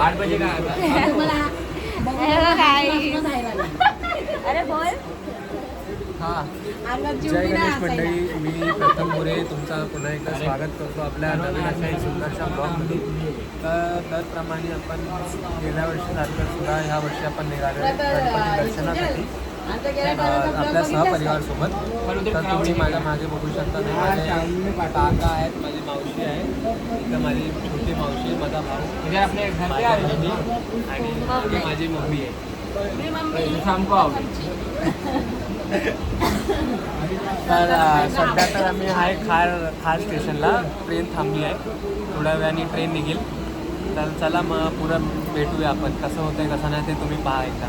8 बजे का अरे बोल. हां. जय गणेश मंडळी, मी प्रथम मोरे तुमचा पुन्हा एकदा स्वागत करतो आपल्या नवीन अशा एक सुंदरशा ब्लॉगमध्ये. तर त्याप्रमाणे आपण गेल्या वर्षीसारखं सुद्धा ह्या वर्षी आपण निघालो गणपती दर्शनासाठी आपल्या सहपरिवारसोबत. तर तुम्ही माझ्या मागे बघू शकता. माझे काका आहेत, माझी मावशी आहे, इथं माझी छोटी मावशी, माझा भाऊ, माझी आजी आणि माझी मम्मी आहे. सांगतो आवडेल. तर सध्या तर आम्ही आहे खार स्टेशनला. ट्रेन थांबली आहे, थोड्या वेळाने ट्रेन निघेल. तर चला मग पुढं भेटूया आपण. कसं होतंय कसं नाही ते तुम्ही पहा एकदा.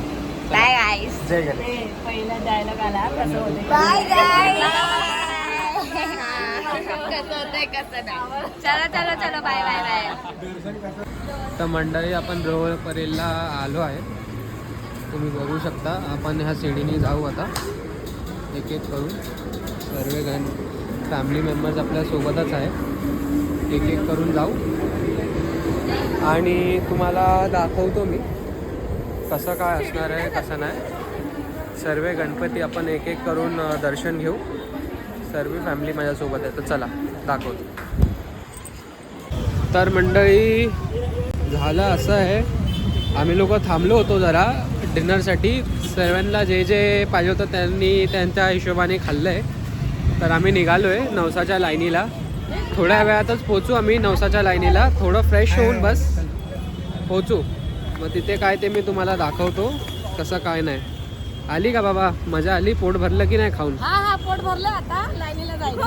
बाय गाईस. जय गणेश. पहिला डायलॉग आला कसं होतंय बाय गाईस. कसं होतंय कसं नाही. चलो चलो चलो बाय बाय बाय. तर मंडळी आपण रोहर परेलला आलो आहे. तुम्ही बघू शकता. आपण ह्या सीडीने जाऊ आता एक एक करून. सर्वजण फॅमिली मेंबर्स आपल्यासोबतच आहे. एक एक करून जाऊ आणि तुम्हाला दाखवतो मी कसं काय असणार आहे कसं नाही. सर्व गणपती आपण एक एक करून दर्शन घेऊ. सर्व फॅमिली माझ्यासोबत आहे. तर चला दाखवतो. तर मंडळी झालं असं आहे, आम्ही लोक थांबलो होतो जरा डिनरसाठी. सर्वांना जे जे पाहिजे होतं त्यांनी त्यांच्या हिशोबाने खाल्लं आहे. तर आम्ही निघालो आहे नवसाच्या लाईनीला. थोड्या वेळातच पोचू आम्ही नवसाच्या लाईनीला. थोडं फ्रेश होऊन बस पोचू. मग तिथे काय ते मी तुम्हाला दाखवतो कसं काय नाही. आली का बाबा मजा आली? पोट भरलं की नाही खाऊन? हा पोट भरलं. आता लाईनीला जायचं.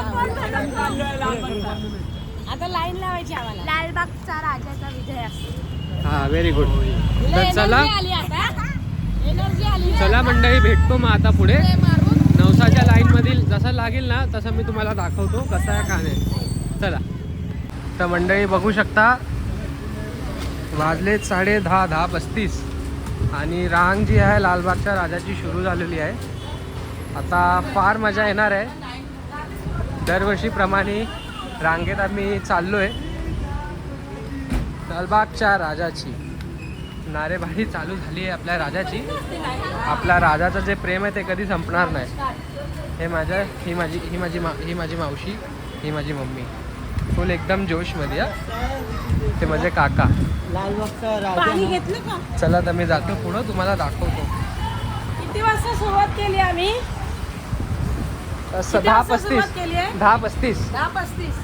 आता लाईन लावायची आम्हाला. लालबागचा राजाचा विजय असतो. हां व्हेरी गुड. तर चला एनर्जी आली. चला मंडळी भेटतो मग आता पुढे नवसाच्या लाईनमधील. जसं लागेल ना तसं मी तुम्हाला दाखवतो कसं आहे का नाही. चला. तर मंडळी बघू शकता वाजले 10:30, 10:35 आणि रांग जी आहे लालबागच्या राजाची सुरू झालेली आहे. आता फार मजा येणार आहे. दरवर्षीप्रमाणे रांगेत आम्ही चाललो आहे. लालबागच्या राजाची नारेबारी चालू झाली आहे आपल्या राजाची. आपल्या राजाचं जे प्रेम आहे ते कधी संपणार नाही. ही माझी मावशी, ही माझी मम्मी. फुल एकदम जोशमध्ये. ते माझे काका. पाणी घेतलं का? चला तर मी जातो पुढं तुम्हाला दाखवतो. किती वाजता सुरुवात केली आम्ही? 10:35. 10:35. 10:35.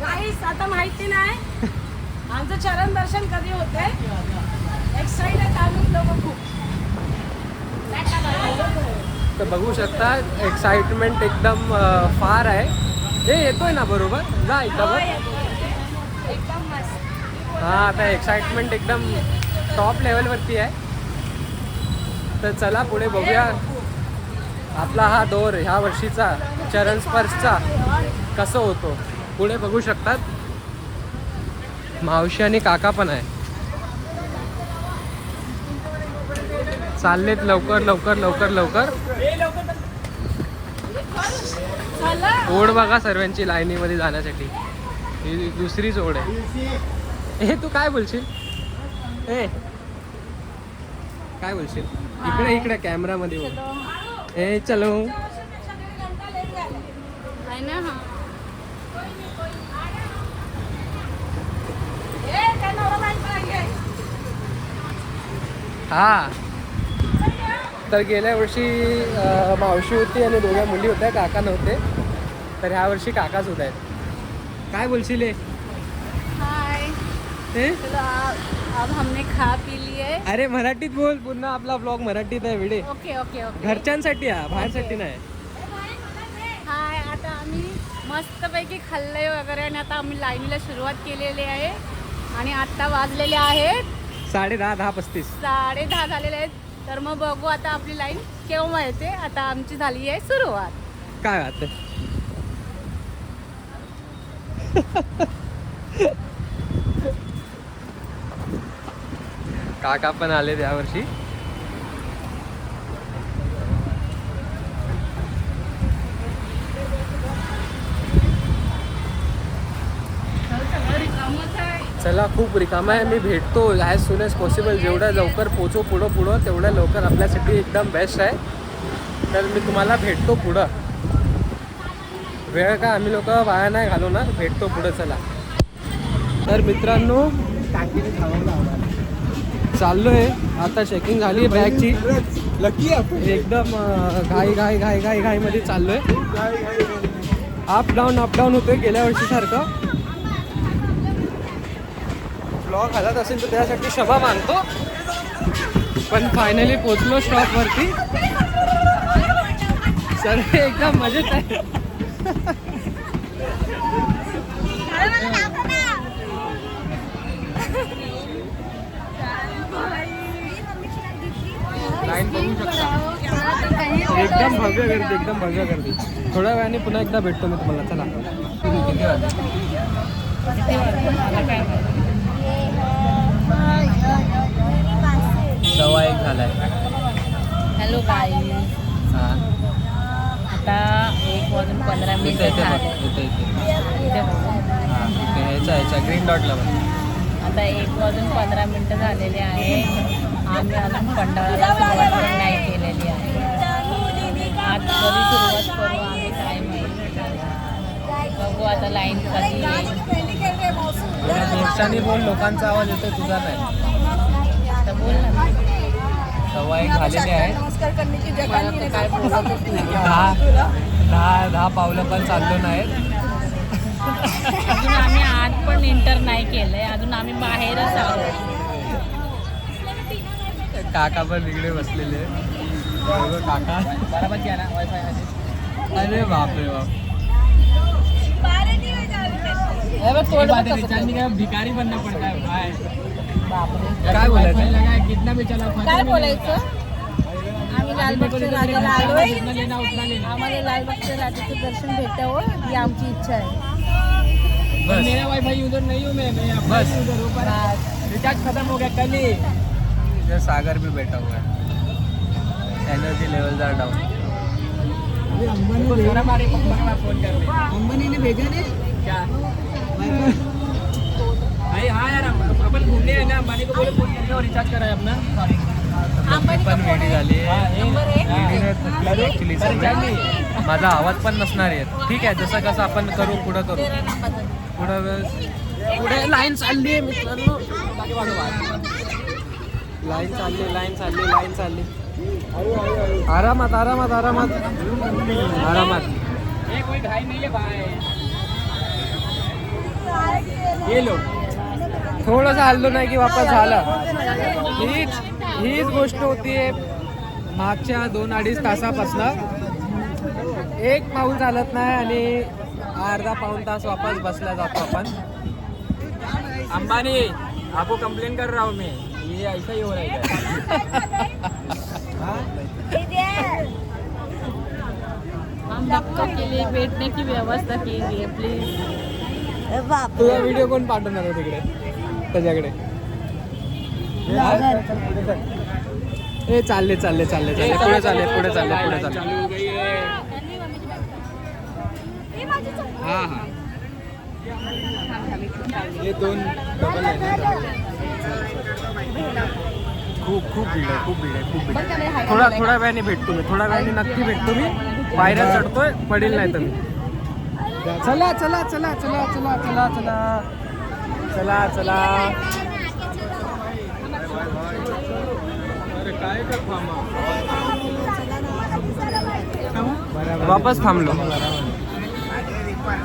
काहीच आता माहिती नाही. आमचं चरण दर्शन कधी होते. एक्साइटेड आम्ही लोक खूप. तर बघू शकता एक्साइटमेंट एकदम फार आहे. हे येतोय ना बरोबर? जा इथं. एकदम मस्त. हां आता एक्साइटमेंट एकदम टॉप लेवलवरती आहे. तर चला पुढे बघूया आपला हा दौर ह्या वर्षीचा चरण स्पर्शचा कसं होतो. पुढे बघू शकतात मावशी आणि काका पण आहे. चाललेत लवकर लवकर लवकर लवकर. ओढ बघा सर्वांची लाईनीमध्ये जाण्यासाठी. ही दुसरीच ओढ आहे. हे तू काय बोलशील? ए काय बोलशील? इकडे इकडे कॅमेरामध्ये बोल. ए चलो. हा तर गेल्या वर्षी मावशी होती आणि दोघ्या मुली होत्या, काका नव्हते. तर ह्या वर्षी काकाच होत आहेत. काय बोलशील? हाय. अब हमने खा पी लिए. अरे मराठीत बोल. पुन्हा आपला ब्लॉग मराठीत आहे. Video okay okay okay. घरच्यांसाठी आहे, बाहेरसाठी नाही. हाय. आता आम्ही मस्तपैकी खाल्लंय वगैरे आणि आता आम्ही लाईनीला सुरुवात केलेली आहे. आणि आता वाजलेले आहेत 10:30, 10:35. 10:30 झालेले आहेत. तर मग बघू आता आपली लाईन केव्हा येते. आता आमची झाली आहे सुरुवात. काय वाटतं? काका पण आले यावर्षी. चला खूप रिकामा आहे. मी भेटतो ॲज सून ॲज पॉसिबल. जेवढ्या लवकर पोचो पुढं तेवढ्या लवकर आपल्यासाठी एकदम बेस्ट आहे. तर मी तुम्हाला भेटतो पुढं. वेळ का आम्ही लोक वाया नाही घालवणार. भेटतो पुढं. चला तर मित्रांनो चाललो आहे आता. चेकिंग झाली आहे बॅगची. एकदम घाईमध्ये चाललो आहे. अप डाऊन होतोय गेल्या वर्षीसारखं. ब्लॉग हलत असेल तर त्यासाठी क्षमा मागतो. पण फायनली पोचलो स्टॉपवरती. सर्व एकदम मजेत आहे. लाईन बघू शकता. एकदम भव्य गर्दी. थोड्या वेळाने पुन्हा एकदा भेटतो मी तुम्हाला. चला किती वाजले? 1:15 झालाय. हॅलो गाई. हां आता 1:15 इथे ह्याच्या ग्रीन डॉटला पण. आता 1:15 झालेले आहे. आम्ही अजून खंडाळाला सुरुवात पण नाही केलेली आहे. आज कधी सुरुवात करू आम्ही काय माहिती. बघू आता लाईन कधी येईल. जोरशाने बोल. लोकांचा आवाज येतो तुझा नाही. आता बोल ना. 1:15 झालेले आहेत. मला तर काय बोलतच नाही. 10 पावलं पण चाललो नाहीत. अजून आम्ही आत पण एंटर नाही केलंय. अजून आम्ही बाहेरच आहोत. काका पण इकडे बसलेले आहेत. काका अरे बापरे बाप. भिकारी बनना पडता है भाई. काय बोलायचं? कितना भी चला काय बोलायचं? आम्ही लालबागच्या राजाला आलोय. जितना लेना उतना लेना. आम्हाला लालबागच्या राजाचं दर्शन भेटावं ही आमची इच्छा आहे. बस मेरा वाईफाई उधर नहीं हूँ मैं अपना बस. ही उधर ऊपर. रिचार्ज खत्म हो गया कल ही. इधर सागर भी बैठा हुआ है. एनर्जी लेवल जा डाउन. सारा मारे पप्पा के पास फोन कर ले. अंबानी ने भेजा नहीं क्या भाई? हाँ यार अपन घूमने है ना. अंबानी को बोले फोन करके और रिचार्ज कराए अपना. पण वेडी झाली हाँ, ऍक्च्युली माझा आवाज पण नसणार आहे. ठीक आहे जसं कसं आपण करू पुढं पुढे लाईन चालली आहे मित्रांनो. लाईन चालली. आरामात. ये कोई घाई नहीं है भाई. ये लो. थोडंसं हल्लो नाही की वापस झालं. हीच गोष्ट होतीये मागच्या 2-2.5 तासापासून. एक पाऊल चालत नाही आणि अर्धा पाऊण तास वापस बसला जातो आपण. अंबानी आपको कंप्लेन कर रहा हूँ मैं. ये ऐसा ही हो रहा है. हम सबको के लिए बैठने की व्यवस्था कीजिए प्लीज. तुझा व्हिडिओ कोण पाठवणार आहे तिकडे त्याच्याकडे? हे चालले पुढे चालले. हाँ ये 2 डबल आहे ना. खूप भीड आहे. थोड्या वेळाने भेटतो मी. नक्की भेटतो मी. पायऱ्या चढतोय. पडेल नाही तर मी. चला. वापस थांबलो.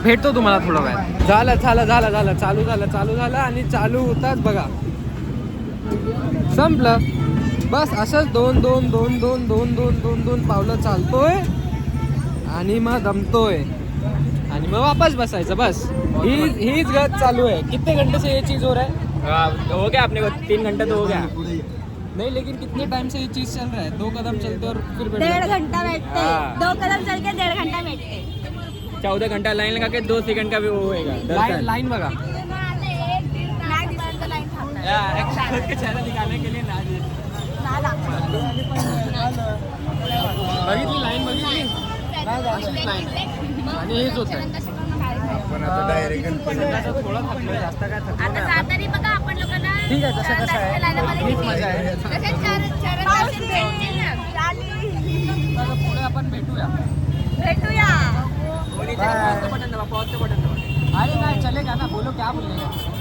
भेटतो तुम्हाला थोडा वेळ. झालं. चालू झालं आणि चालू होताच बघा संपलं. बस असंच 2 पावलं चालतोय आणि मग दमतोय आणि मग वापस बसायचं. बस हीच गत चालू है. कितने घंटे से ये चीज हो रहा है? हो गया अपने को 3 घंटे तो हो गया. नहीं लेकिन कितने टाइम से ये चीज चल रहा है? 2 कदम चलते और फिर बैठ 1.5 जाते. घंटा बैठते. 2 कदम चल के 1.5 घंटा बैठते. 14 घंटा लाइन लगा के 2 सेकंड का भी वो होएगा. लाइन बघा. चेहरा दिखाने के लिए ना बघितली लाईन बघितली आणि हेच होत आहे. पण आता डायरेक्ट थोडं थकलोय, जास्त काय थकलो आता नाही. जाताना बघा आपण लोकांना ठीक आहे, तसं कसं आहे, हीच मजा आहे. आता पुढे आपण भेटूया. भेटूया. पॉजचं बटन दबा, पॉजचं बटन दबा. अरे नाही चलेगा ना, बोलो क्या बोलले.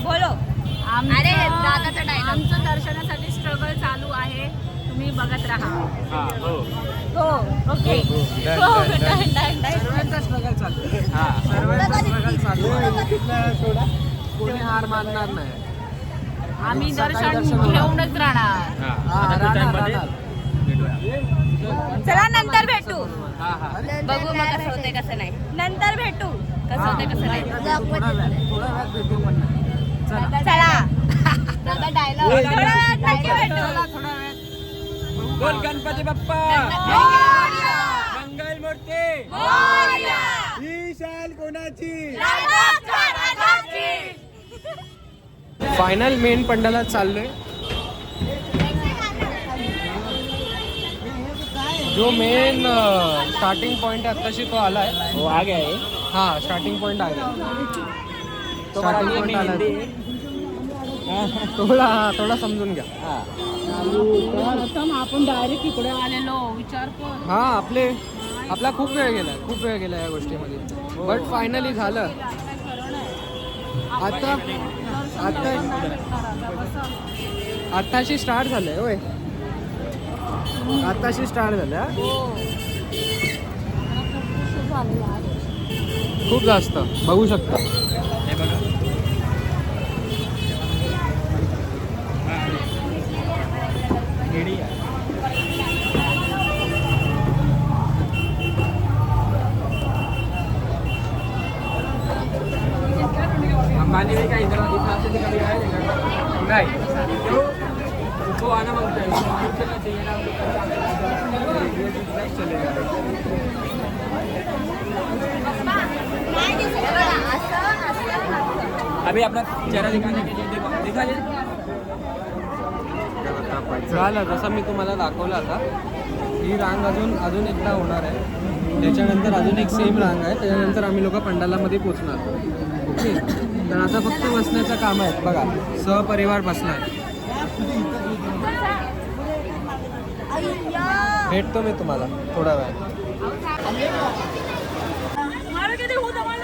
बोलो. अरे दादाचा डायलॉग. आमचं दर्शनासाठी स्ट्रगल चालू आहे, तुम्ही बघत राहा. हो. हो ओके. Done, हो done, done. Done done done. सर्वांचा स्ट्रगल चालू आहे. हा. सर्वांचा स्ट्रगल चालू आहे. कोणी हार मानणार नाही. आम्ही सकाळी दर्शन दर्शन होणार. घेऊनच राहणार. हा, आता राहणार, टाइममध्ये राहणार. भेटूया. चला नंतर भेटू. हा हा. बघू मग कसं होते कसं नाही. नंतर भेटू. कसं होते कसं नाही. थोडा वेळात भेटू पण नाही. चला. चला. दादा डायलॉग. थोड्या वेळात नक्की भेटू. बोल गणपती बाप्पा. मोरया. मंगल मूर्ती. मोरया. ही शाल कोणाची? राजाचा, राजाची. फायनल मेन पंडालात चाललोय. जो मेन स्टार्टिंग पॉइंट आहे आताशी तो आलाय. हो आ गया है. हा स्टार्टिंग पॉइंट आहे. तुम्हाला स्टार्टिंग पॉइंट आला. हिंदी. थोडा समजून घ्या. हा. प्रथम आपण डायरेक्ट इकडे आलेलो, विचार कर. हा आपला खूप वेळ गेला या गोष्टीमध्ये. बट फायनली झालं. आताशी स्टार्ट झालंय होय. आताशी स्टार्ट झालं हा? खूप जास्त बघू शकता. हे बघा. रेडी आहे. अंबानी भी का इधर इतना से कभी आया नहीं. तो आना मांगता है. चलना चाहिए ना. चलेगा. अभी अपना चेहरा दिखाने के लिए दिखा ले. झालं जसं मी तुम्हाला दाखवलं आता. ही रांग अजून एकदा होणार आहे. त्याच्यानंतर अजून एक सेम रांग आहे. त्याच्यानंतर आम्ही लोक पंडालामध्ये पोचणार. ओके, तर आता फक्त बसण्याचं काम आहे. बघा सहपरिवार बसणार. भेटतो मी तुम्हाला थोडा वेळ.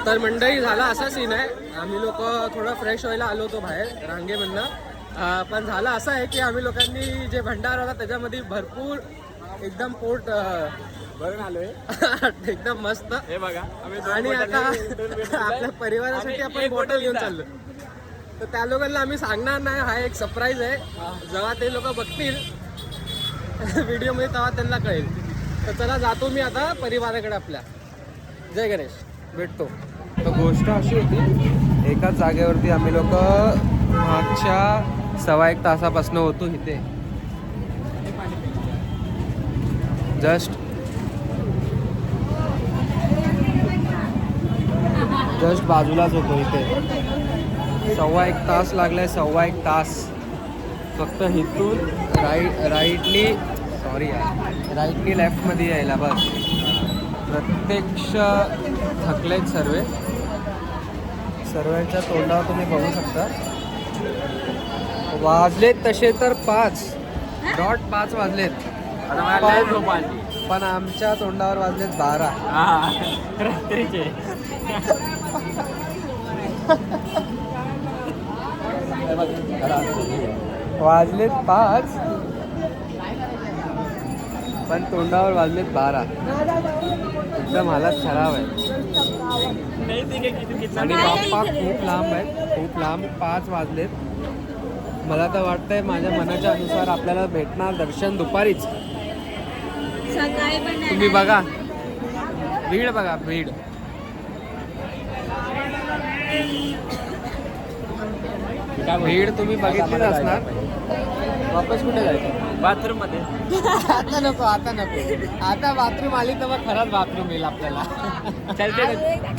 तर मंडळी झाला असा सीन आहे. आम्ही लोक थोडं फ्रेश व्हायला आलो होतो बाहेर रांगेमधनं. पण झालं असं आहे की आम्ही लोकांनी जे भंडारा होता त्याच्यामध्ये भरपूर एकदम पोट भरून आलोय. एकदम मस्त. हे बघा. आणि आता आपल्या परिवारासाठी आपण बॉटल घेऊन चाललो. तर त्या लोकांना आम्ही सांगणार नाही. हा एक सरप्राईज आहे. जेव्हा ते लोक बघतील व्हिडिओमध्ये तेव्हा त्यांना कळेल. तर चला जातो मी आता परिवाराकडे आपल्या. जय गणेश. भेटतो. तर गोष्ट अशी होती, एकाच जागेवरती आम्ही लोक मागच्या 1.25 तासापासून होतो इथे. जस्ट बाजूलाच होतो इथे. 1.25 तास लागलाय. 1.25 तास फक्त इथून राईटनी लेफ्टमध्ये यायला. बस प्रत्यक्ष थकलेत सर्वांच्या तोंडावर तुम्ही बघू शकता. वाजलेत तसे तर 5.5 वाजलेत. पण आमच्या तोंडावर वाजलेत 12. रात्रीचे. वाजलेत 5 पण तोंडावर वाजलेत 12. एकदम हालत खराब आहे. आणि बाप्पा खूप लांब आहेत, खूप लांब. 5 वाजलेत. मला तर वाटतंय माझ्या मनाच्या अनुसार आपल्याला भेटणार दर्शन दुपारीच. सकाळी पण तुम्ही बघा भीड, बघा भीड. भीड तुम्ही बघितलीच असणार. वापस कुठे जायचं? बाथरूम मध्ये. आता नको. आता बाथरूम आली तर मग खरंच बाथरूम येईल आपल्याला. चलते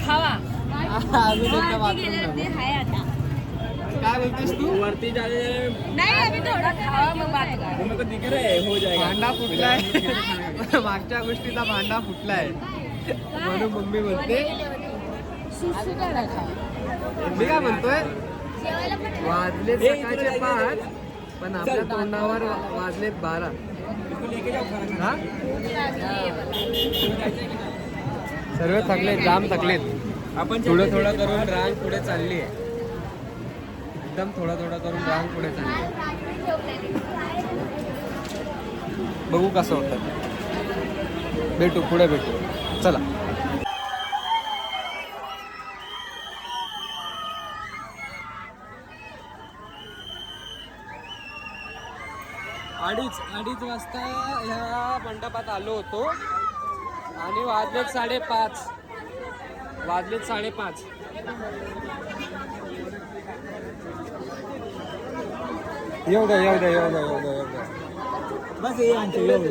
खावा. अजून एकदा बाथरूम नको. हाय आता. काय बोलतेस तू? वरती जाने. नाही आम्ही थोडा खावा मग बात करा. मेरे को दिख रहा है हो जाएगा. भांडा फुटलाय. मागच्या गोष्टीचा भांडा फुटलाय म्हणून मम्मी बोलते मी काय म्हणतोय वाजले सकाळचे 5 पण आपल्या तोंडावर वाजलेत 12. हा सर्व थकलेत, जाम थकलेत. आपण थोडं थोडं करून रांग पुढे चालली आहे. एकदम थोडं थोडं करून रांग पुढे चालली आहे. बघू कसं होतं. भेटू पुढे भेटू. चला. अडीच वाजता ह्या मंडपात आलो होतो आणि वाजलेत 5:30. येऊ द्या. बस ये आमचे एवढे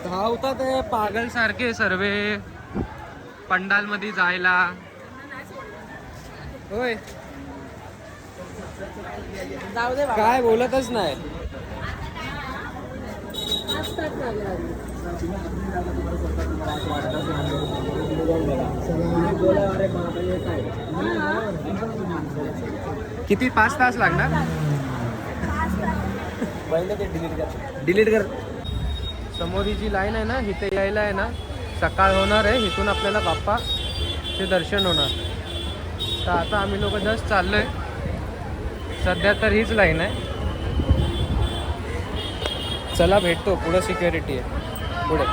धावतात आहे पागल सारखे सर्वे पंडाल मध्ये जायला. होय काय बोलतच नाही. किती 5 तास लागणार. डिलीट कर. समोर ही जी लाईन आहे ना, इथे यायला आहे ना सकाळ होणार आहे. इथून आपल्याला बाप्पाचे दर्शन होणार. तर आता आम्ही लोक जस्ट चाललोय. सध्या तर हीच लाईन आहे. चला भेटतो पुढं. सिक्युरिटी आहे पुढे.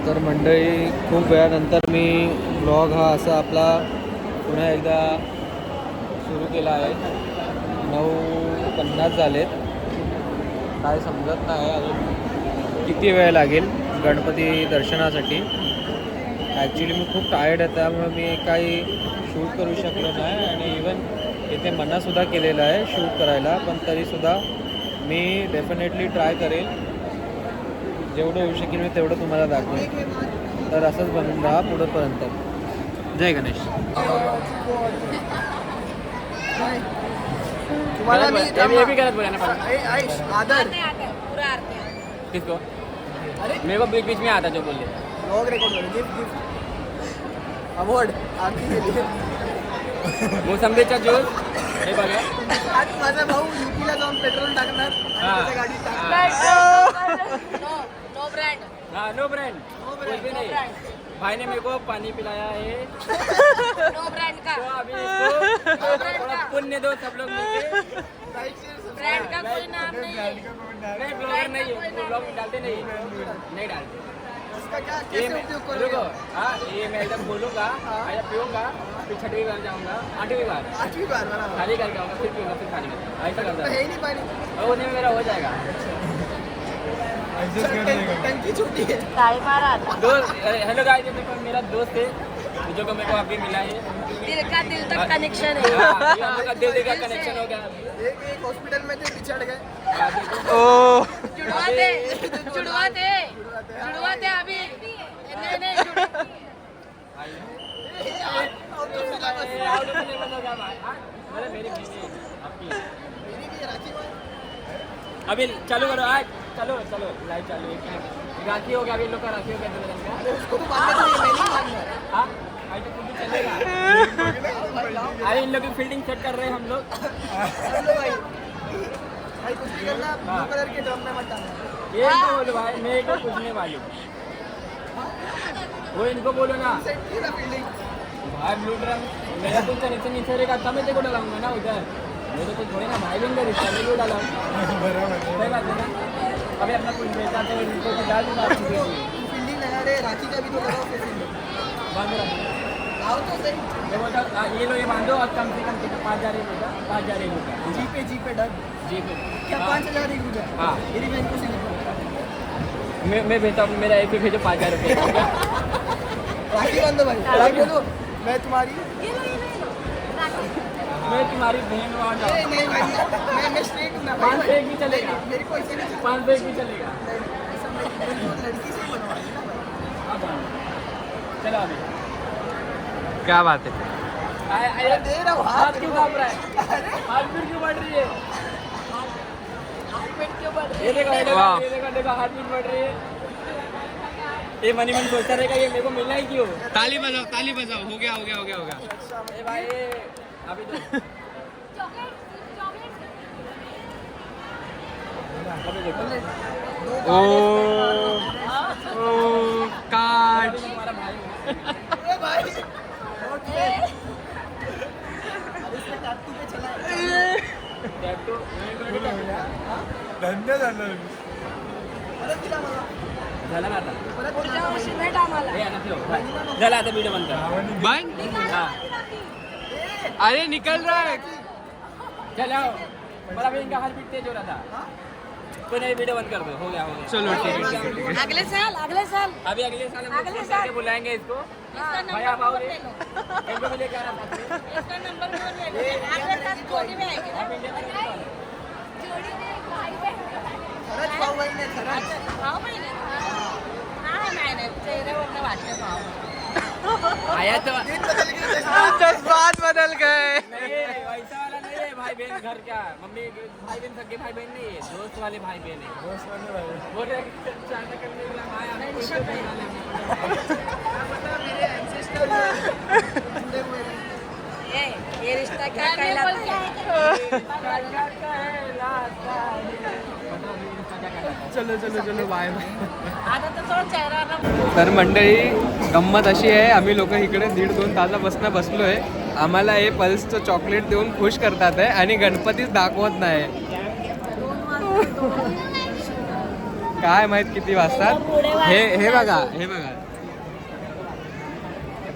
तर मंडळी खूप वेळानंतर मी ब्लॉग हा असा आपला पुन्हा एकदा सुरू केला आहे. 9:50 झालेत. काय समजत नाही अजून किती वेळ लागेल गणपती दर्शनासाठी. ॲक्च्युली मी खूप टायर्ड आहे, त्यामुळे मी काही शूट करू शकलो नाही. आणि इवन इथे मनासुद्धा केलेलं आहे शूट करायला, पण तरीसुद्धा मी डेफिनेटली ट्राय करेल. जेवढं होऊ शकेल मी तेवढं तुम्हाला दाखवेन. तर असंच बनून राहा पुढंपर्यंत. जय गणेश. तुम्हाला मी ये भी गलत बोला ना आदर पूरा आरती है. किसको? मेरे को बीच बीच में आता जो बोले. लॉग रिकॉर्ड करो. गिफ्ट अवॉर्ड आरती के लिए. मोसंबीचा ज्यूस हे बघा. आज माझा भाऊ युपीला जाऊन पेट्रोल टाकणार आणि हा. त्याच्या गाडीत टाकणार. No brand. हाँ नो ब्रांड. कुछ भी नहीं. भाई ने मेरे को पानी पिलाया है. नो ब्रांड का. तो अभी इसको थोड़ा पुण्य दो सब लोग मिलके. ब्रांड का कोई नाम नहीं है. नहीं ब्लॉगर नहीं है. ब्लॉग डालते नहीं डालते. उसका क्या ये कैसे मैं उपयोग रुको. करोगे? हाँ ये मैं एकदम बोलूँगा या पीऊँगा फिर 6वीं बार जाऊँगा 8वीं बार 8वीं बार बराबर. खाली करके आऊँगा फिर पीऊँगा फिर खाली करके ऐसा करता तो है. है ही नहीं पानी. और होने में मेरा हो जाएगा. टंकी छोटी है. ताली मारा आता. दोस्त हेलो गाइस ये मेरा दोस्त है जो को मेरे को अभी मिला है. दिल का दिल तक कनेक्शन है. हाँ, ये हम लोग का दिल का कनेक्शन हो गया. एक हॉस्पिटल में थे बिछड़ गए. हाँ, देखो. ओ जुड़वा दे अभी. नहीं जुड़वा. अभी चालू करो आज. चलो लाइव चालू है. राखी हो गया अभी लोग का राखी हो गया. उसको तो बांधना चाहिए. मैं नहीं मानूंगा. हाँ आज तो कुछ भी चलेगा. अरे इन लोग की फील्डिंग सेट कर रहे हैं हम लोग. हेलो भाई. भाई कुछ भी करना ब्लू कलर के ड्रम में मत डालना. ये इनको बोलो भाई मैं एक पूछने वाली हूँ. वो इनको बोलो ना सेट की ना फील्डिंग. भाई ब्लू ड्रम मेरा कुछ कनेक्शन नहीं सरेगा तब मैं तेरे को डालूंगा ना उधर. मेरे तो थोड़ी ना भाई बहन का रिश्ता मैं क्यों डाला. सही बात है ना. अभी अपना कुछ बेचा तो इनको भी डाल दूंगा. फील्डिंग लगा रहे. राखी का भी तो लगाओ फील्डिंग. बांध रहा. आओ तो सही. ये बोलता ये लो ये बांधो और कम से कम 5,000 होगा. 5,000 होगा. जी पे डन. जी पे क्या 5,000 एक रुपया. हाँ मेरी बहन को सिर्फ मैं भेजता हूँ. मेरा एक पे भेजो 5,000 रुपये. राखी बांधो भाई. भाई बोलो मैं तुम्हारी. मैं तुम्हारी बहन वहाँ जाऊँ. नहीं भाई मैं स्ट्रेट हूँ ना भाई. 5 से 1 भी चलेगा. मेरे को ऐसे नहीं. 5 से 1 भी चलेगा. ऐसा लड़की से ही बनवाई है ना भाई. हाँ बांध. चलो अभी क्या बात है. अरे दे रहा हूँ. हाथ क्यों काँप रहा है. हाथ पीट क्यों बढ़ रही है. ये देखो वाह. ये देखो हाथ पीट बढ़ रही है. ये मनी मन सोचता रहेगा ये मेरे को मिलना ही क्यों? ताली बजाओ हो गया हो गया हो गया हो गया ए भाई अभी तो अभी देखो ओ काट तुम्हारा भाई अरे भाई इसमें टाटू पे चला टैटू धन्य झालं परत दिला मला झाला ना आता परत दिला हे आता ठेव झाला आता व्हिडिओ बंद कर बंद हां अरे निकल रहा है चलो मला भी इनका हाल पीटते जो रहा था कोई नहीं वीडियो बंद कर दो हो गया चलो ठीक है अगले साल अभी अगले साल हम अगले लोग साल। बुलाएंगे इसको इसका भाई आप आओ रे इनको भी लेके आना साथ में इसका नंबर कौन है अगले साल जोड़ी में आएगी ना आप इंडिया में खरंच भाऊ बहीण आहे खरंच भाव महिने नाही चेहऱ्यावरनं वाटतं भाव आया तो जज्बात बदल गए नहीं वैसा वाला नहीं है भाई बहन घर क्या मम्मी भाई बहन सगे भाई बहन नहीं है दोस्त वाले भाई बहन है दोस्त वाले भाई बोल रहे चांदा करने के लिए आया हमें कोई नहीं मेरे ancestor जुड़े हुए हैं ये रिश्ता क्या कहलाता है चलो चलो चलो बाय आता तर तो चेहरा तर मंडळी गंमत अशी आहे आम्ही लोक इकडे 1.5-2 तासापासून बसलोय आम्हाला हे पल्सचं चॉकलेट देऊन खुश करतात आहे आणि गणपतीच दाखवत नाही काय माहित किती वाजतात हे बघा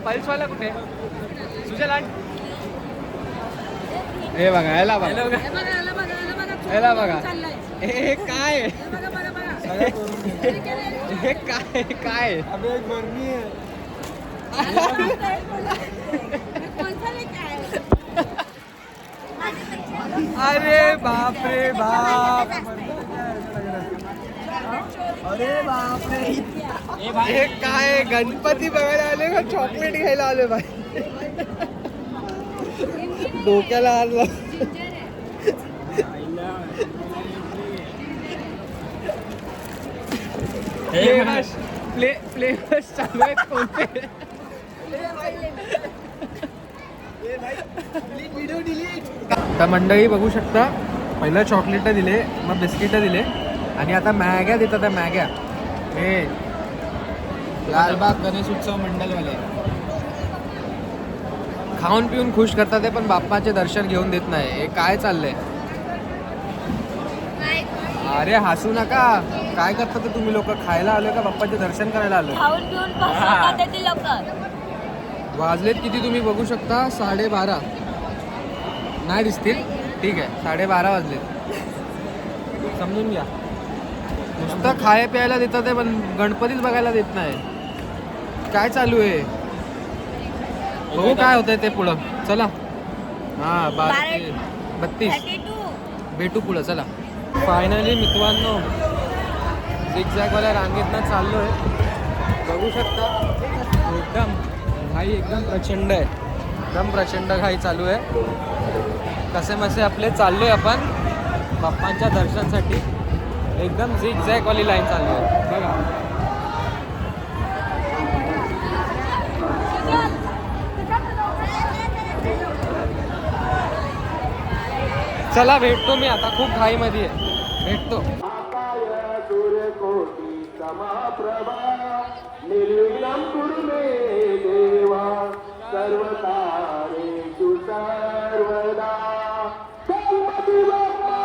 पल्सवाला कुठे सुजल आण हे बघा याला बघा याला बघा हे काय हे काय अबे एक बरणी आहे अरे बाप रे बाप अरे बापरे हे काय गणपती बघायला आले का चॉकलेट घ्यायला आले बाई डोक्याला आलं फ्लेवर्स चालू आहेत कोणते व्हिडिओ डिलीट तर मंडळी बघू शकता पहिलं चॉकलेट दिले मग बिस्किट दिले आणि आता मॅग्या देतात त्या मॅग्या हे लालबाग गणेश उत्सव मंडलवाले खाऊन पिऊन खुश करतात ते पण बाप्पाचे दर्शन घेऊन देत नाही हे काय चाललंय अरे हसू नका काय करता ते तुम्ही लोक खायला आलोय का बाप्पाचे दर्शन करायला आलोय खाऊन पिऊन बसतात ते लोक वाजलेत किती तुम्ही बघू शकता 12:30 नाही दिसतील ठीक आहे 12:30 वाजलेत समजून घ्या नुसतं खाय प्यायला देतात आहे पण गणपतीच बघायला देत नाही काय चालू आहे बघू काय होतंय ते पुढं चला हां 32 भेटू पुढं चला फायनली मित्रांनो झिगझॅगवाल्या रांगेतनं चाललो आहे बघू शकता एकदम घाई एकदम प्रचंड आहे एकदम प्रचंड घाई चालू आहे कसे मसे आपले चाललो आहे आपण बाप्पांच्या दर्शनासाठी एकदम झिगझॅगवाली लाईन चालू आहे बघा चला भेटतो मी आता खूप घाईमध्ये आहे भेटतो निर्विघ्नं कुरु मे देवा सर्वकार्येषु सर्वदा गणपती बाप्पा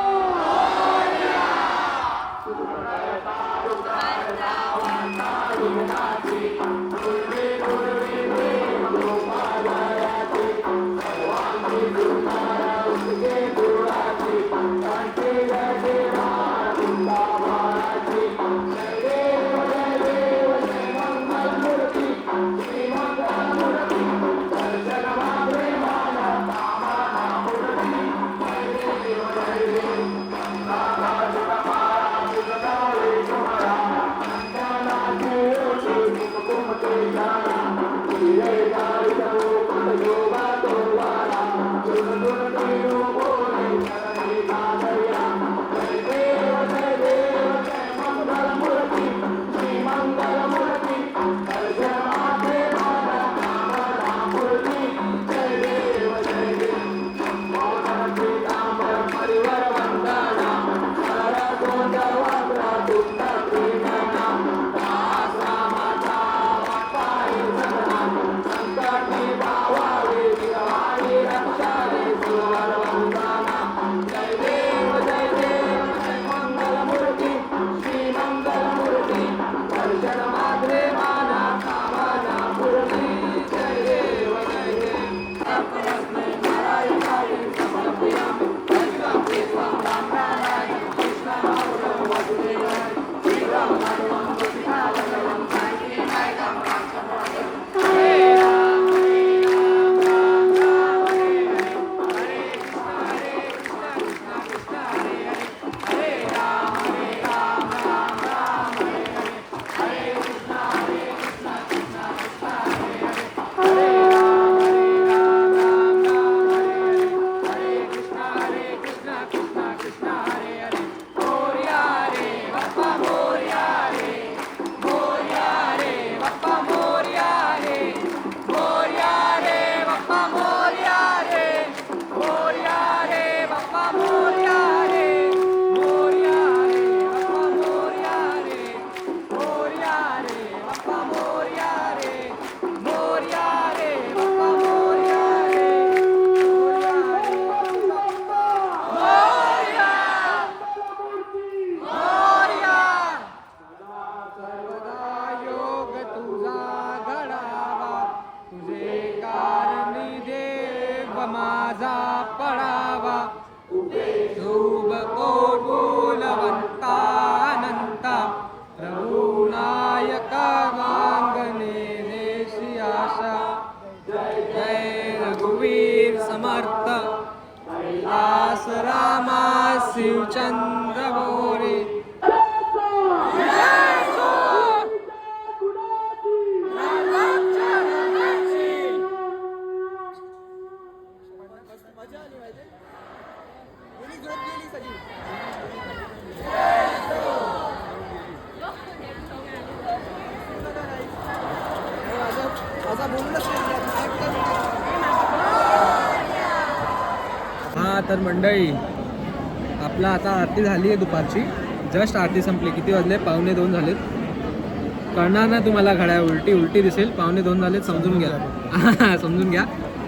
माझा पडावा शुभ कोटुलवंता अनंता प्रभू नायका मांगणे देशी आशा जय रघुवीर समर्थ दास रामा शिवचंद्र मोरे हा तर मंडळी आपला आता आरती झाली आहे दुपारची. जस्ट आरती संपली. किती वाजले? 1:45 झालेत. कळणार नाही तुम्हाला घड्याळ, उलटी दिसेल. 1:45 झालेत, समजून घ्या. समजून घ्या.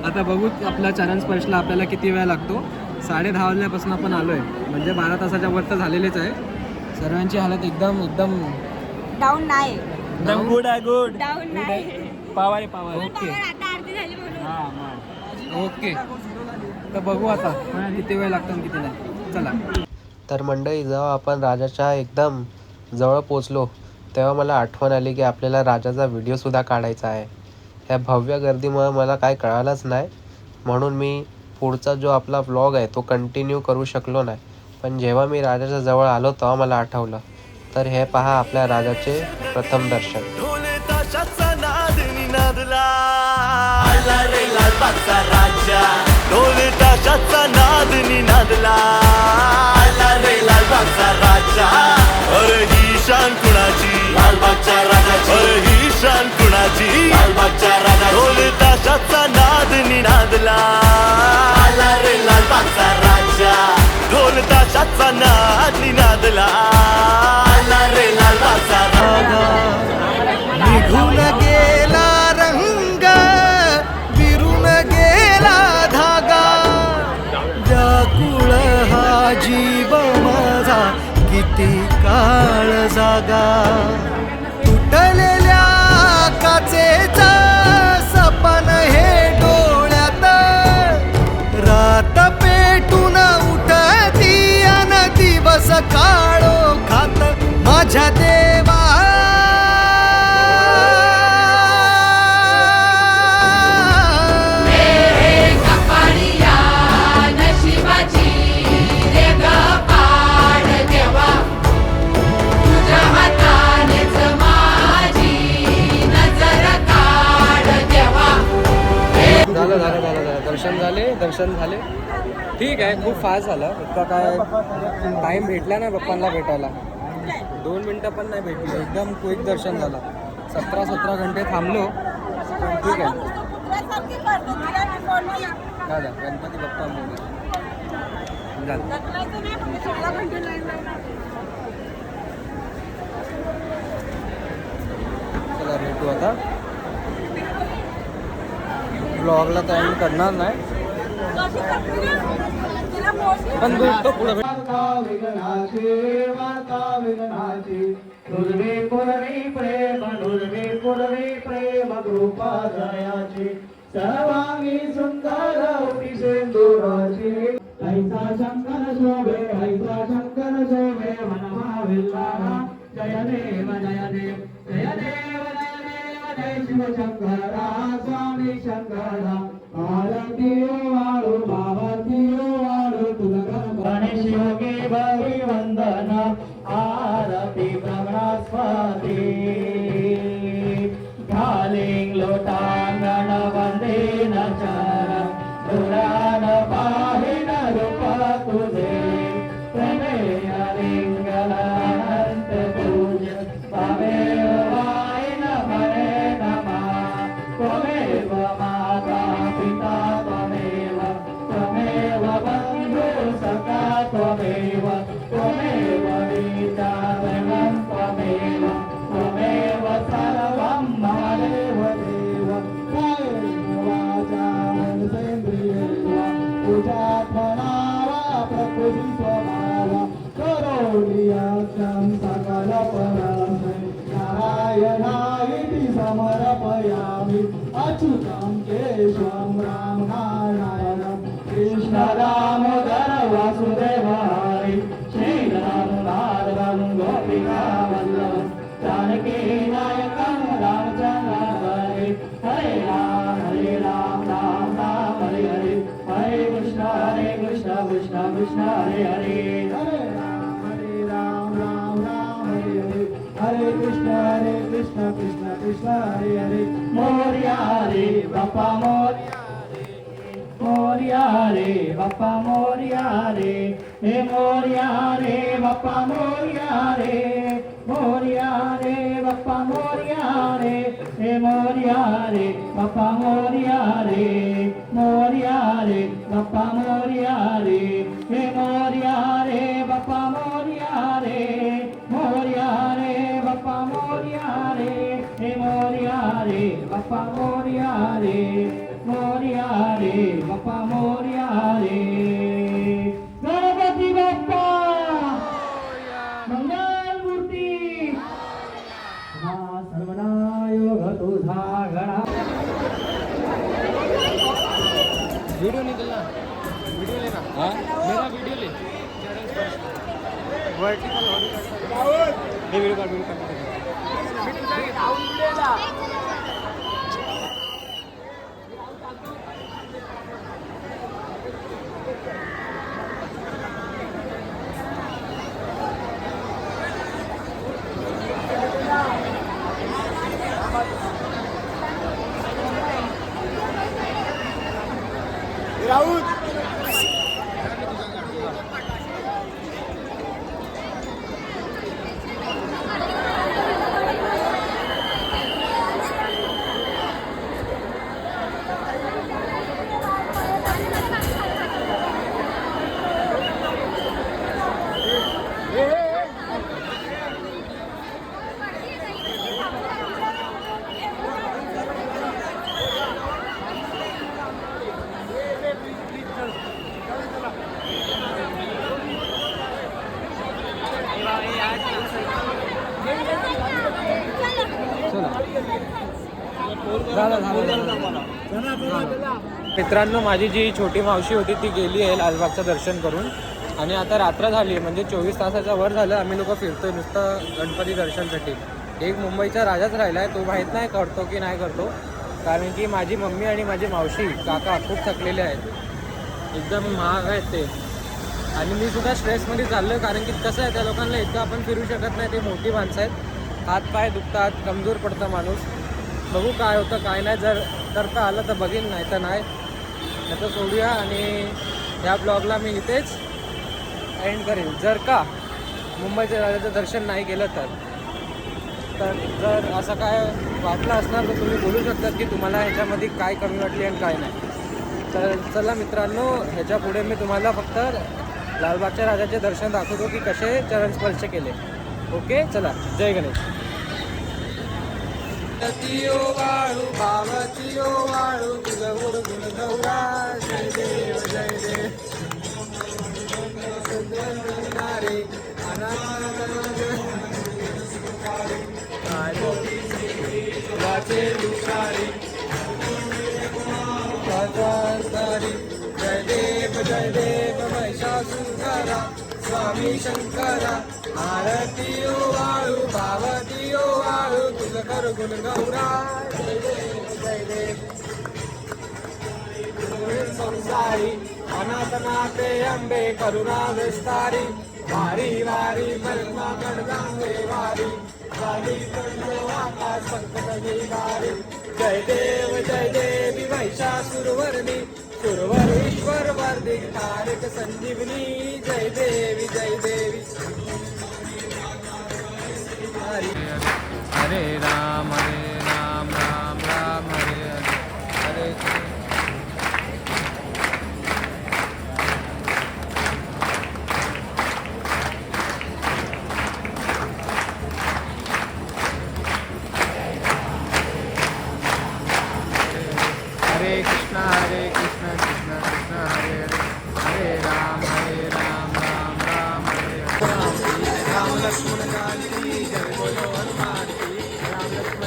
आता बघू आपला चरण स्पर्शला आपल्याला किती वेळ लागतो. 10:30 वाजल्यापासून आपण आलो आहे, म्हणजे 12 तासाच्या वर तर झालेलेच आहे. सर्वांची हालत एकदम डाऊन नाही. एकदम गुड आहे, गुड. डाऊन नाही. पावर आहे, पावर. ओके आता आरती झाली म्हणून. ओके. तर बघू आता किती वेळ लागतो आणि किती नाही. चला. तर मंडळी जेव्हा आपण राजाच्या एकदम जवळ पोचलो तेव्हा मला आठवण आली की आपल्याला राजाचा व्हिडिओसुद्धा काढायचा आहे. ह्या भव्य गर्दीमुळे मला काय कळालंच नाही, म्हणून मी पुढचा जो आपला व्लॉग आहे तो कंटिन्यू करू शकलो नाही. पण जेव्हा मी राजाच्या जवळ आलो तेव्हा मला आठवलं. तर हे पहा आपल्या राजाचे प्रथम दर्शन. ढोल ताशाचा नाद निनादला आला रे लालबागचा राजा. अरे ही शान कुणाची? लालबागच्या राजाची. अरे ही शान कुणाची? लालबागच्या राजाची. ढोल ताशाचा नाद निनादला आला रे लालबागचा राजा. ढोल ताशाचा नाद निनादला आला रे लालबागचा राजा. निघून गेला रंग विरून गेला धागा. व्याकुळ हा जीव माझा किती काळ जागा. तुटलेल्या काचेचा सपन हे डोळ्यात. रात पेटून उठती अन दिवस काळो खात माझ्या देवा. झालं दर्शन झाले. ठीक आहे, खूप फास्ट झालं. इतका काय टाईम भेटला नाही पप्पांना भेटायला. 2 मिनटं पण नाही भेटली. एकदम क्विक दर्शन झालं. 17 घंटे थांबलो, पण ठीक आहे. दादा गणपती बाप्पा चला भेटू आता. ब्लॉगला तर एंड करणार नाही, पण भेटतो पुढे. वार्ता विघ्नाची पूर्वी प्रेम कृपा दयाची. सर्वांगी सुंदर उटी सिंदुराची. ऐसा शंकर शोभे वनमाविल्लारा. जय देव जय देव जय देव जय देव जय शिव शंकरा स्वामी शंकरा. आरतीयो वाळू भावतीयो वाळू तुझा गणेश योगी भवी वंदन आरती ब्रह्मस्पती. घालिंग लोटांगण वंदेन चरण दुरान पाहिन रूप तुझे. प्रमेय लिंगल अनंत पूज त्वमेव वाइन मने नमः. त्वमेव माता पिता त्वमेव बन्धु सखा त्वमेव विचारणं त्वमेव सर्वं ममदेव देव. कायेन वाचा मनसेन्द्रियेण पूजात्मना वा प्रकृति स्वभावा. करोमि यज्ञं सकलपरस्मै नारायणाय समर्पयामि. अच्युतं केशवं राम नारायण कृष्ण दामोदर वासुदेव हरे श्रीराम माधवं गोपिका वल्लभं जानकी नायकं रामचन्द्र हरे हरे राम राम राम हरे हरे हरे कृष्ण कृष्ण कृष्ण हरे हरे हरे राम राम हरे हरे हरे कृष्ण कृष्ण कृष्ण हरे हरे मोरया रे बापा मोरया रे बापा मोरया रे हे मोरया रे बापा मोरया रे बापा मोरया रे हे मोरया रे बापा मोरया रे बापा मोरया रे हे मोरया रे बापा मोरया रे बापा मोरया रे हे मोरया रे बापा मोरया रे बापा मोरया रे गणपती बाप्पा मंगल मूर्ती हा सर्वदा योग तुझा गणा वीडियो निकलना वीडियो लेना हाँ मेरा वीडियो ले वर्टिकल ये वीडियो कर राहुल मित्रांनो माझी जी छोटी मावशी होती ती गेली आहे लालबागचं दर्शन करून आणि आता रात्र झाली आहे म्हणजे 24 तासाच्या वर झालं आम्ही लोक फिरतोय नुसतं गणपती दर्शनसाठी. एक मुंबईचा राजाच राहिला आहे तो माहीत नाही करतो की नाही करतो कारण की माझी मम्मी आणि माझी मावशी काका खूप थकलेले आहेत एकदम महाग आहेत ते आणि मी सुद्धा स्ट्रेसमध्ये चाललो कारण की कसं आहे त्या लोकांना इतकं आपण फिरू शकत नाही ते मोठी माणसं आहेत हातपाय दुखतात कमजोर पडतं माणूस. बघू काय होतं काय नाही जर करता आलं तर बघीन नाही तर नाही तर सोडूया आणि ह्या ब्लॉगला मी इथेच एंड करेन. जर का मुंबईच्या राजाचं दर्शन नाही केलं तर जर असं काय वाटलं असणार तर तुम्ही बोलू शकतात की तुम्हाला ह्याच्यामध्ये काय कमी वाटली आणि काय नाही. तर चला मित्रांनो ह्याच्या पुढे मी तुम्हाला फक्त लालबागच्या राजाचे दर्शन दाखवतो की कसे चरण स्पर्श केले. ओके चला जय गणेश. वाळू भावतियो वाळू तुझं गुण गौरा जय देव जय देव रे जय देव महिषासुरधरा स्वामी शंकरा आरतीयो वाळू भावतियो वाळू तुझं कर गुण गौरा जय देव संसारी अनाथनाथे अंबे करुणा विस्तारी वारी वारी महिमा गणगांगे वारी वारी कंडो आकाश संकट निवारी जय देवी महिषासुरवर्णी सुरवरीश्वर वर्धिक तारक संजीवनी जय देवी हरे राम राम राम हरे हरे हरे कृष्ण कृष्ण कृष्ण हरे हरे हरे राम राम हरे हरे राम लक्ष्मण जानकी जय बोलो हनुमान की राम लक्ष्मण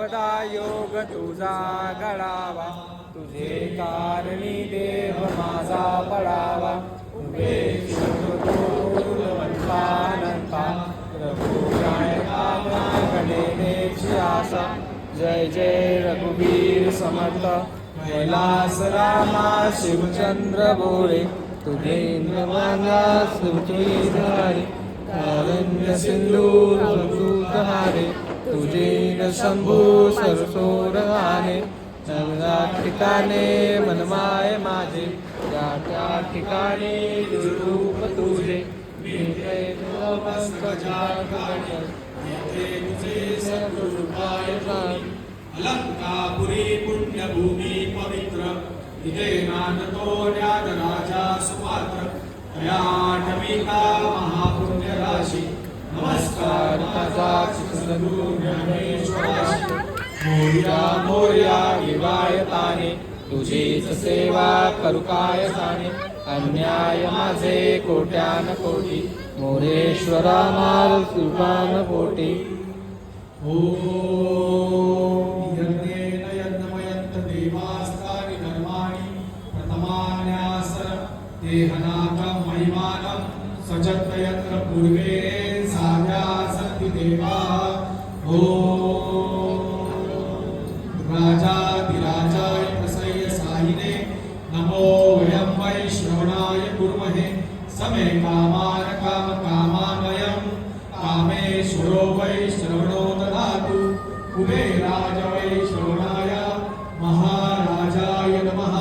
सर्वदा योग तुझा घडावा, तुझे कारणी देव माझा पडावा. उभे शिवतोलवंतानंता रघुनायका गणेची आशा. जय जय रघुवीर समर्थ कैलास रामा शिवचंद्र भोळे. तुझे इंद्रमाना सुचुईधारे कारण्य सिंधू ऋतुधारे. तुझे न शंभू सरसोरहाने त्या ठिकाणे मनमाय माझे. त्या त्या ठिकाणी रूप तुझे अलंकापुरी पुण्यभूमी पवित्र इथे नांदतो राजा सुपात्र. तयाठमिका महापुण्य राशी नमस्कार माझा सद्गुरु ज्ञानेश्वराशी. मोर्या मोर्या विवायताने तुझीच सेवा करू काय जाणे. अन्याय माझे कोट्यान कोटी मोरेश्वरा मार सुपान पोटी. यज्ञेन यज्ञमयन्त देवास्तानि धर्माणि प्रथमान्यासर देहनाकं महिमानं सजत यत्र पूर्वे साध्या सन्ति देवाः. राजाधिराजाय प्रसह्य साहिने नमो वयं वै श्रवणाय कुर्महे. समे कामान काम कामानयं कामेश्वरो वै श्रवणो ददातु. कुबेराज वै श्रवणाय महाराजाय नमः.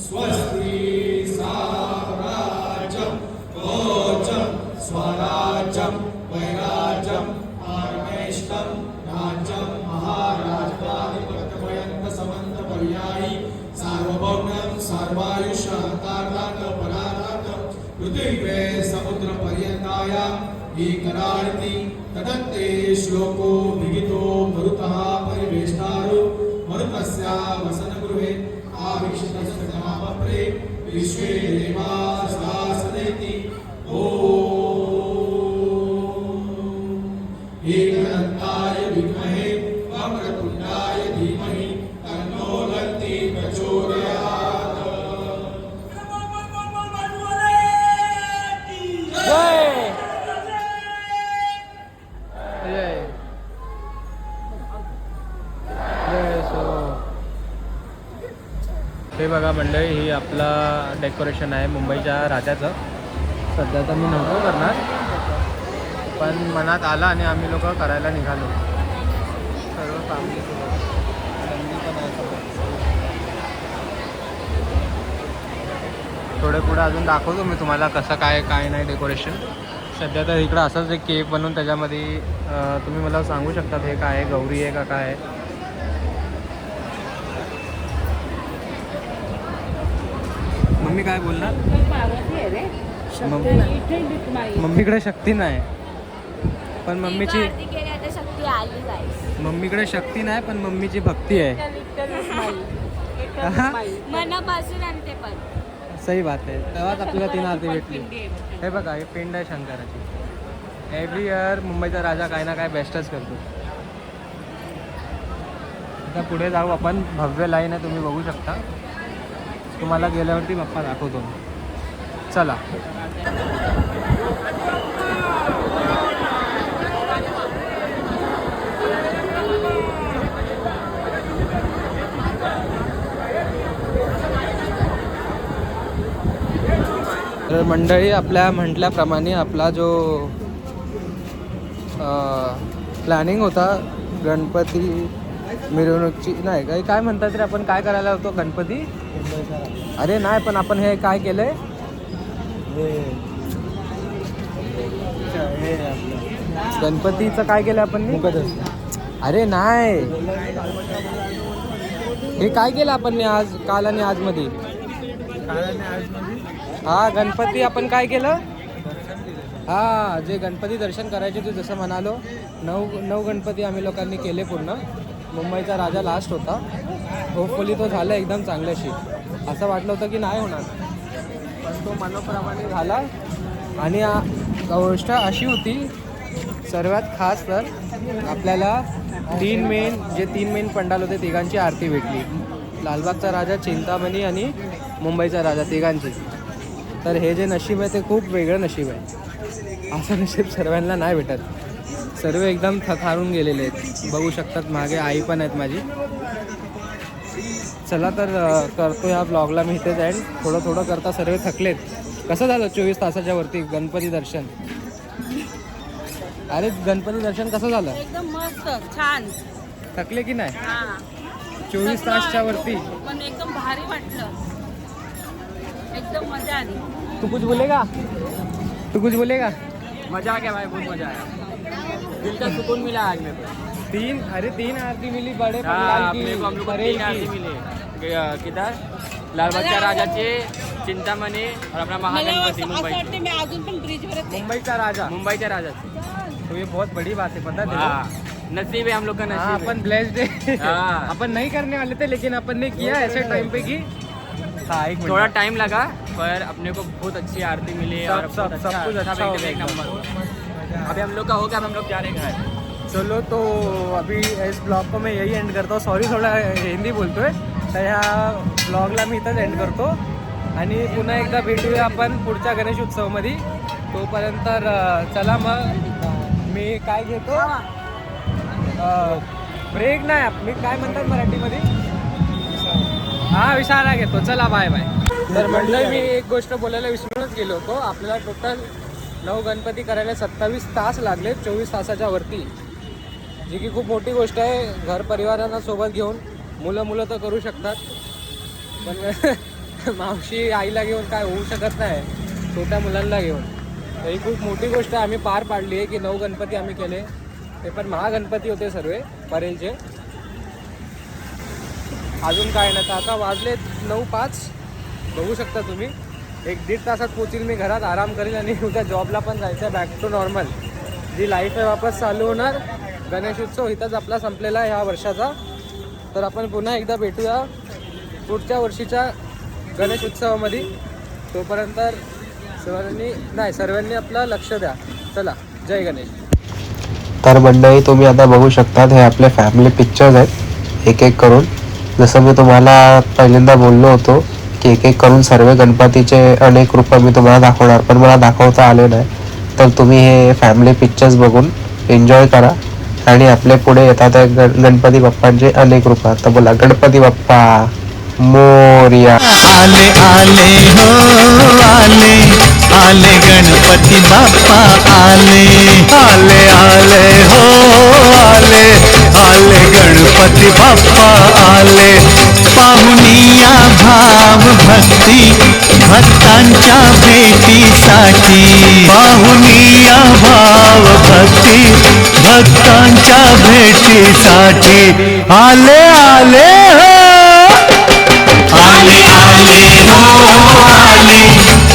स्वस्ति साम्राज्यं भोजं स्वराज्यं वैराज्यं पारमेष्टं राज्यं महाराजपाधिपत्यमयन्त समन्तपर्यायी सार्वभौमं सर्वायुष्यहतार्थं परार्थं पृथिवे समुद्रपर्यन्ताय एकराळति. तदन्ते श्लोको विहितो मरुतः परिवेष्टारो मरुतस्य वसनगृहे आविष्टस्य धामप्रे विश्वे देवास्ता सदेति. एकदन्ताय विद्महे वक्रतुण्डाय धीमहि तन्नो दन्ति प्रचोदयात्. हे बघा मंडळी, ही आपला डेकोरेशन आहे मुंबईच्या राजाचं. सध्या तर मी नव्हतो करणार, पण मनात आला आणि आम्ही लोक करायला निघालो सर्व फॅमिलीसोबत. संधी पण आहे सोबत. थोडे पुढे अजून दाखवतो मी तुम्हाला कसं काय काय नाही डेकोरेशन. सध्या तर इकडं असंच एक केक बनवून त्याच्यामध्ये तुम्ही मला सांगू शकता हे काय आहे, गौरी आहे का काय आहे. मम्मी काय बोलणार? मम्मीकडे शक्ती नाही, पण मम्मीची मम्मीकडे शक्ती नाही, पण मम्मीची भक्ती आहे. मनापासून आणते पण. सही बात आहे. तेव्हाच आपल्याला 3 आरती भेटली. हे बघा, हे पिंड आहे शंकराची. एव्हरी इयर मुंबईचा राजा काय ना काय बेस्टच करतो. आता पुढे जाऊ आपण. भव्य लाईन आहे, तुम्ही बघू शकता. तुम्हाला गेल्यावरती बाप्पा दाखवतो. चला. तर मंडळी, आपल्या म्हटल्याप्रमाणे आपला जो प्लॅनिंग होता गणपती मिरवणुकीची, नाही काही काय म्हणतात रे, आपण काय करायला होतो गणपती. अरे नाही, पण आपण हे काय केलंय, गणपतीचं काय केलं आपण. अरे नाही, हे काय केलं आपण आज, काल आणि आज मध्ये. हा गणपती आपण काय केलं. हा जे गणपती दर्शन करायचे ते जसं म्हणालो 9 गणपती आम्ही लोकांनी केले पूर्ण. मुंबईचा राजा लास्ट होता. होपफुली तो झाला एकदम चांगल्याशी. असं वाटलं होतं की नाही होणार, पण तो मनोप्रमाणे झाला. आणि गोष्ट अशी होती सर्वात खास तर आपल्याला तीन मेन पंडाल होते तिघांची आरती भेटली. लालबागचा राजा, चिंतामणी आणि मुंबईचा राजा तिघांची. तर हे जे नशीब आहे ते खूप वेगळं नशीब आहे. असं नशीब सर्वांना नाही भेटत. सर्व एकदम थकारून गेलेले आहेत. बघू शकतात मागे आई पण आहेत माझी. चला तर करतो ह्या ब्लॉगला मी इथेच एंड. थोडं करता सर्व थकलेत. कसं झालं 24 तासाच्या वरती गणपती दर्शन? अरे गणपती दर्शन कसं झालं? एकदम मस्त छान. थकले की नाही? हा 24 तासच्या वरती. पण एकदम भारी वाटलं. एकदम मजा आली. तू कुछ बोलेगा? मजा आ गया भाई, बहुत मजा आया. दिल का सुकून मिला आज मेरे को. तीन आरती मिली बड़े हाँ, पंडाल अपने को हम लोग को परेड 3 आरती की. मिली. किधर? लालबागच्या राजाचे, चिंतामणी और अपना महागणपती मुंबई. मी अजून पण ब्रिजवर मुंबईचा राजा. मुंबईच्या राजाचे. तो ये बहुत बड़ी बात है, पता है? हाँ, नसीब है हम लोग का, हाँ, नसीब है. अपन ब्लेस्ड है. हाँ. अपन नहीं करने वाले थे लेकिन अपन ने किया ऐसे टाइम पे कि हाँ एक थोड़ा टाइम लगा पर अपने को बहुत अच्छी आरती मिली और सब कुछ अच्छा हो एकदम एक गया. नंबर. अभी हम लोग का हो गया, अब हम लोग जा रहे हैं घर. चलो तो अभी इस ब्लॉग को मैं यही एंड करता हूँ. सॉरी थोडा हिंदी बोलतोय. तर ह्या ब्लॉगला मी इथंच एंड करतो आणि पुन्हा एकदा भेटूया आपण पुढच्या गणेश उत्सवामध्ये. तोपर्यंत चला मग मी काय घेतो ब्रेक नाही. मी काय म्हणतात मराठीमध्ये? हा विचारा घेतो. चला बाय बाय. तर मंडळी मी एक गोष्ट बोलायला विसरूनच गेलो होतो. आपल्याला टोटल 9 गणपती करायला 27 तास लागले 24 तासाच्या वरती, जी की खूप मोठी गोष्ट आहे. घर परिवारांना सोबत घेऊन मुलं तर करू शकतात पण मावशी आईला घेऊन काय होऊ शकत नाही, छोट्या मुलांना घेऊन. तर ही खूप मोठी गोष्ट आम्ही पार पाडली आहे की 9 गणपती आम्ही केले. ते पण महागणपती होते सर्व परेलचे. अजून काय नाही. तर आता वाजले 9:05. बघू शकता तुम्ही. 1-1.5 तासात पोचील मी घरात. आराम करेल आणि उद्या जॉबला पण जायचं आहे. बॅक टू नॉर्मल जी लाईफ आहे वापस चालू होणार. गणेश उत्सव इथंच आपला संपलेला आहे ह्या वर्षाचा. तर आपण पुन्हा एकदा भेटूया पुढच्या वर्षीच्या गणेश उत्सवामध्ये. तोपर्यंत सर्वांनी आपलं लक्ष द्या. चला, जय गणेश. तर मंडळी तुम्ही आता बघू शकतात हे आपले फॅमिली पिक्चर्स आहेत एक एक करून. जसं मी तुम्हाला पहिल्यांदा बोललो होतो की एक एक करून सर्व गणपतीचे अनेक रूप मी तुम्हाला दाखवणार, पण मला दाखवता आले नाही. तर तुम्ही हे फॅमिली पिक्चर्स बघून एन्जॉय करा आणि आपले पुढे येतात गणपती बाप्पांचे अनेक रूप. तर बोला गणपती बाप्पा मोरया. आले आले हो आले आले गणपती बाप्पा आले आले आले हो आले आले गणपती बाप्पा आले. पाहुनिया भाव भक्ती भक्तांच्या भेटीसाठी. पाहुनिया भाव भक्ती भक्तांच्या भेटीसाठी. आले आले हो आले आले हो आले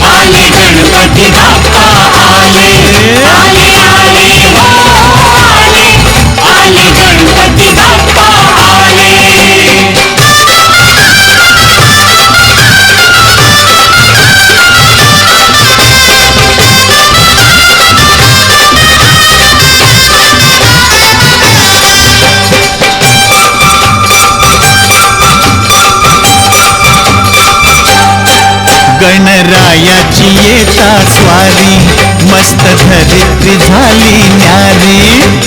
आले गणपती बाप्पा आले आले आले हो आले आले गणपती बाप्पा आले. गणरायाची येता स्वारी मस्त धरित्री झाली न्यारी.